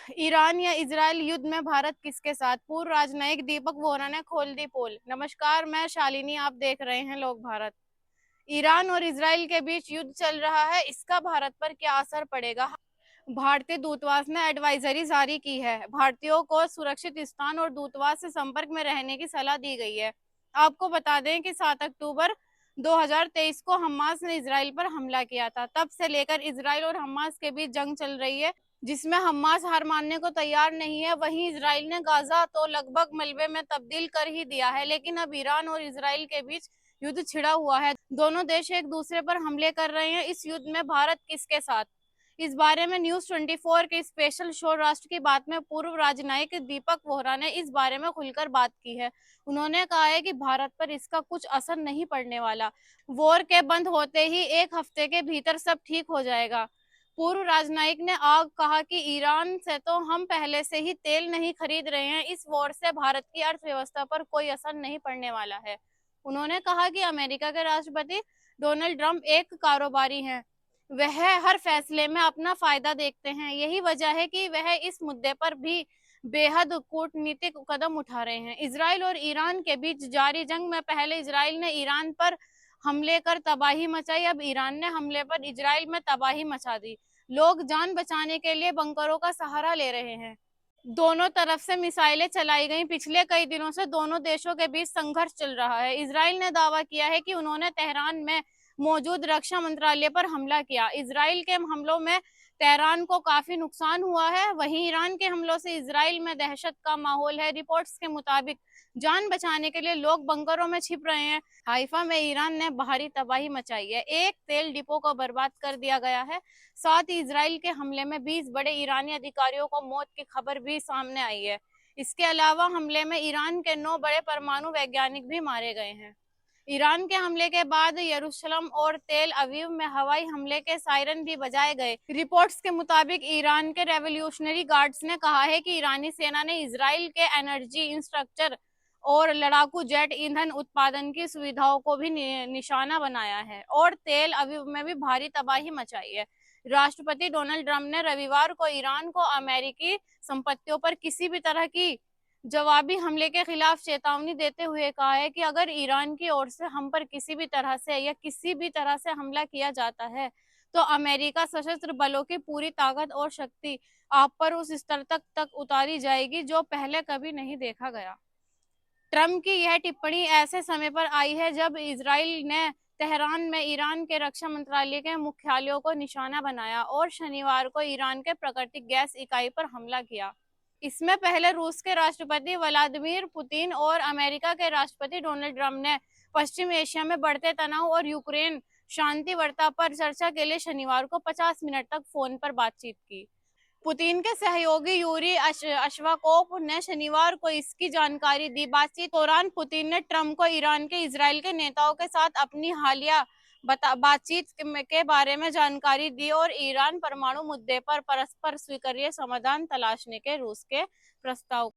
Iran या Israel युद्ध में भारत किसके साथ? पूर्व राजनयिक दीपक वोरा ने खोल दी पोल। नमस्कार, मैं शालिनी, आप देख रहे हैं लोग भारत। ईरान और इजरायल के बीच युद्ध चल रहा है, इसका भारत पर क्या असर पड़ेगा? भारतीय दूतावास ने एडवाइजरी जारी की है। भारतीयों को सुरक्षित स्थान और दूतावास से संपर्क में रहने की सलाह दी गई है। आपको बता दें कि 7 अक्टूबर 2023 को हमास ने इजरायल पर हमला किया था। तब से लेकर इजरायल और हमास के बीच जंग चल रही है, जिसमें हमास हार मानने को तैयार नहीं है। वहीं इजरायल ने गाजा तो लगभग मलबे में तब्दील कर ही दिया है, लेकिन अब ईरान और इजरायल के बीच युद्ध छिड़ा हुआ है। दोनों देश एक दूसरे पर हमले कर रहे हैं। इस युद्ध में भारत किसके साथ? इस बारे में न्यूज 24 के स्पेशल शो राष्ट्र की बात में पूर्व राजनयिक दीपक वोरा ने इस बारे में खुलकर बात की है। उन्होंने कहा है कि भारत पर इसका कुछ असर नहीं पड़ने वाला। वॉर के बंद होते ही 1 हफ्ते के भीतर सब ठीक हो जाएगा। पूर्व राजनयिक ने आग कहा कि ईरान से तो हम पहले से ही तेल नहीं खरीद रहे हैं। इस वॉर से भारत की अर्थव्यवस्था पर कोई असर नहीं पड़ने वाला है। उन्होंने कहा कि अमेरिका के राष्ट्रपति डोनाल्ड ट्रंप एक कारोबारी हैं। वह हर फैसले में अपना फायदा देखते हैं। यही वजह है कि वह इस मुद्दे पर भी बेहद कूटनीतिक कदम उठा रहे हैं। इजराइल और ईरान के बीच जारी जंग में पहले इजराइल ने ईरान पर हमले कर तबाही मचाई, अब ईरान ने हमले पर इजराइल में तबाही मचा दी। लोग जान बचाने के लिए बंकरों का सहारा ले रहे हैं। दोनों तरफ से मिसाइलें चलाई गई। पिछले कई दिनों से दोनों देशों के बीच संघर्ष चल रहा है। इजराइल ने दावा किया है कि उन्होंने तेहरान में मौजूद रक्षा मंत्रालय पर हमला किया। इजराइल के हमलों में तेहरान को काफी नुकसान हुआ है। वहीं ईरान के हमलों से इजराइल में दहशत का माहौल है। रिपोर्ट्स के मुताबिक जान बचाने के लिए लोग बंकरों में छिप रहे हैं। हाइफा में ईरान ने भारी तबाही मचाई है। एक तेल डिपो को बर्बाद कर दिया गया है। साथ ही इजराइल के हमले में 20 बड़े ईरानी अधिकारियों को मौत की खबर भी सामने आई है। इसके अलावा हमले में ईरान के 9 बड़े परमाणु वैज्ञानिक भी मारे गए हैं। ईरान के हमले के बाद यरूशलेम और तेल अवीव में हवाई हमले के सायरन भी बजाए गए। रिपोर्ट्स के मुताबिक ईरान के रेवोल्यूशनरी गार्ड्स ने कहा है कि ईरानी सेना ने इजराइल के एनर्जी इंफ्रास्ट्रक्चर और लड़ाकू जेट ईंधन उत्पादन की सुविधाओं को भी निशाना बनाया है और तेल अवीव में भी भारी तबाही मचाई है। राष्ट्रपति डोनाल्ड ट्रंप ने रविवार को ईरान को अमेरिकी संपत्तियों पर किसी भी तरह की जवाबी हमले के खिलाफ चेतावनी देते हुए कहा है कि अगर ईरान की ओर से हम पर किसी भी तरह से हमला किया जाता है तो अमेरिका सशस्त्र बलों की पूरी ताकत और शक्ति आप पर उस स्तर तक उतारी जाएगी जो पहले कभी नहीं देखा गया। ट्रंप की यह टिप्पणी ऐसे समय पर आई है जब इजराइल ने तेहरान में ईरान के रक्षा मंत्रालय के मुख्यालयों को निशाना बनाया और शनिवार को ईरान के प्राकृतिक गैस इकाई पर हमला किया। इसमें पहले रूस के राष्ट्रपति व्लादिमीर पुतिन और अमेरिका के राष्ट्रपति डोनाल्ड ट्रंप ने पश्चिम एशिया में बढ़ते तनाव और यूक्रेन शांति वार्ता पर चर्चा के लिए शनिवार को 50 मिनट तक फोन पर बातचीत की। पुतिन के सहयोगी यूरी अशवाकोव ने शनिवार को इसकी जानकारी दी। बातचीत दौरान पुतिन ने ट्रंप को ईरान के इजराइल के नेताओं के साथ अपनी हालिया बातचीत के बारे में जानकारी दी और ईरान परमाणु मुद्दे पर परस्पर स्वीकार्य समाधान तलाशने के रूस के प्रस्ताव